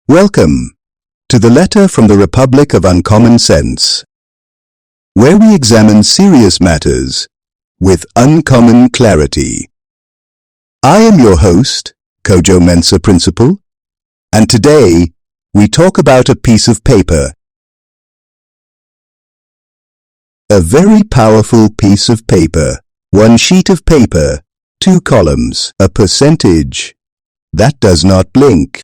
Welcome to the Letter from the Republic of Uncommon Sense, where we examine serious matters with uncommon clarity. I am your host, Kojo Mensa Principal, and today we talk about a piece of paper. A very powerful piece of paper. One sheet of paper, two columns, a percentage that does not blink.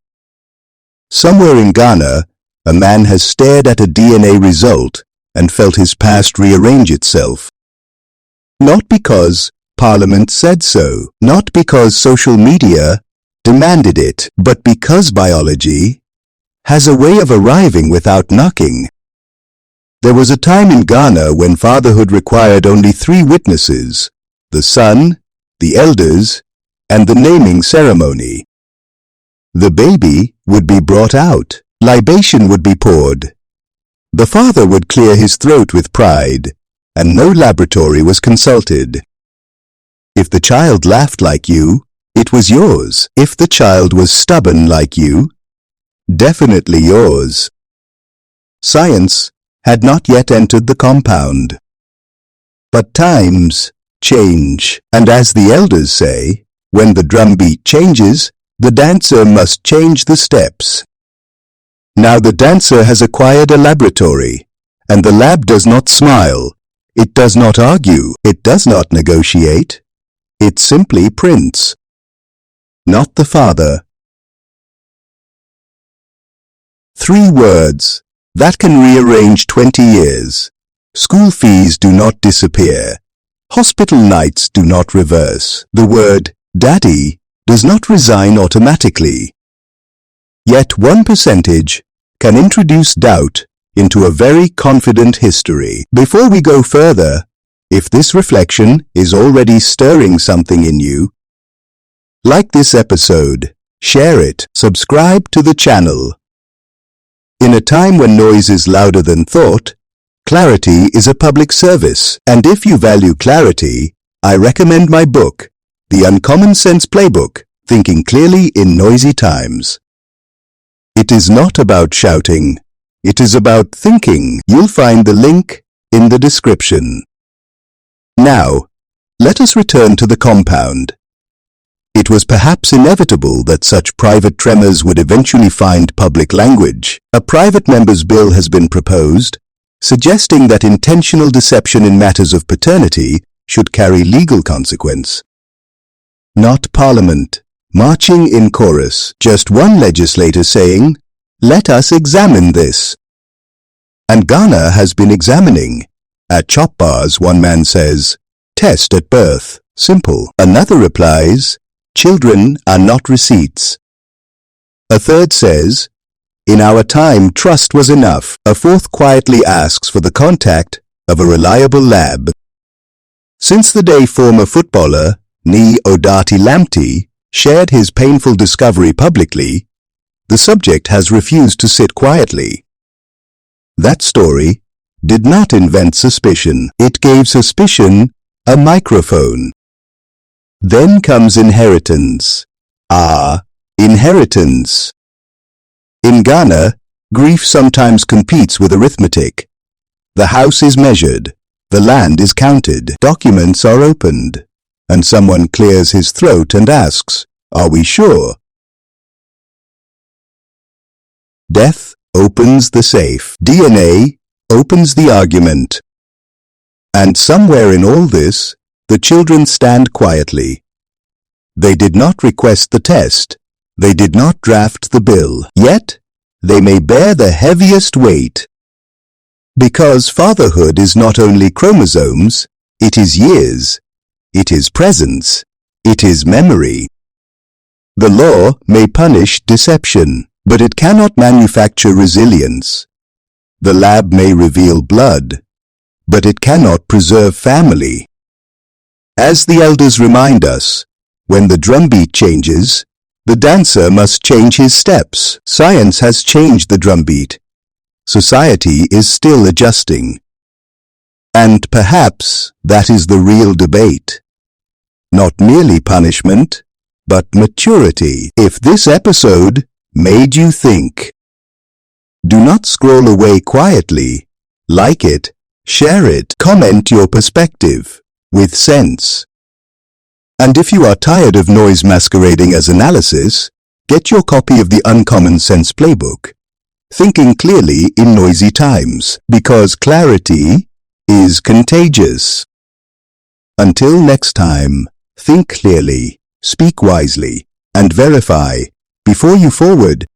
Somewhere in Ghana, a man has stared at a DNA result and felt his past rearrange itself. Not because Parliament said so, not because social media demanded it, but because biology has a way of arriving without knocking. There was a time in Ghana when fatherhood required only 3 witnesses: the son, the elders, and the naming ceremony. The baby would be brought out, libation would be poured. The father would clear his throat with pride, and no laboratory was consulted. If the child laughed like you, it was yours. If the child was stubborn like you, definitely yours. Science had not yet entered the compound. But times change, and as the elders say, when the drumbeat changes, the dancer must change the steps. Now the dancer has acquired a laboratory, and the lab does not smile, it does not argue, it does not negotiate, it simply prints. Not the father. 3 words that can rearrange 20 years. School fees do not disappear. Hospital nights do not reverse. The word daddy does not resign automatically. Yet 1% can introduce doubt into a very confident history. Before we go further, if this reflection is already stirring something in you, like this episode, share it, subscribe to the channel. In a time when noise is louder than thought, clarity is a public service, and if you value clarity, I recommend my book, The Uncommon Sense Playbook, Thinking Clearly in Noisy Times. It is not about shouting, it is about thinking. You'll find the link in the description. Now, let us return to the compound. It was perhaps inevitable that such private tremors would eventually find public language. A private member's bill has been proposed, suggesting that intentional deception in matters of paternity should carry legal consequence. Not Parliament, marching in chorus, just one legislator saying, "Let us examine this." And Ghana has been examining. At chop bars, one man says, "Test at birth, simple." Another replies, "Children are not receipts." A third says, "In our time, trust was enough." A fourth quietly asks for the contact of a reliable lab. Since the day former footballer Ni Odati Lamptey shared his painful discovery publicly, the subject has refused to sit quietly. That story did not invent suspicion. It gave suspicion a microphone. Then comes inheritance. Inheritance. In Ghana, grief sometimes competes with arithmetic. The house is measured, the land is counted, documents are opened, and someone clears his throat and asks, "Are we sure?" Death opens the safe. DNA opens the argument. And somewhere in all this, the children stand quietly. They did not request the test. They did not draft the bill. Yet, they may bear the heaviest weight. Because fatherhood is not only chromosomes, it is years. It is presence. It is memory. The law may punish deception, but it cannot manufacture resilience. The lab may reveal blood, but it cannot preserve family. As the elders remind us, when the drumbeat changes, the dancer must change his steps. Science has changed the drumbeat. Society is still adjusting. And perhaps that is the real debate. Not merely punishment, but maturity. If this episode made you think. Do not scroll away quietly. Like it, share it, comment your perspective with sense. And if you are tired of noise masquerading as analysis, get your copy of the Uncommon Sense Playbook. Thinking clearly in noisy times, because clarity is contagious. Until next time, think clearly, speak wisely, and verify before you forward.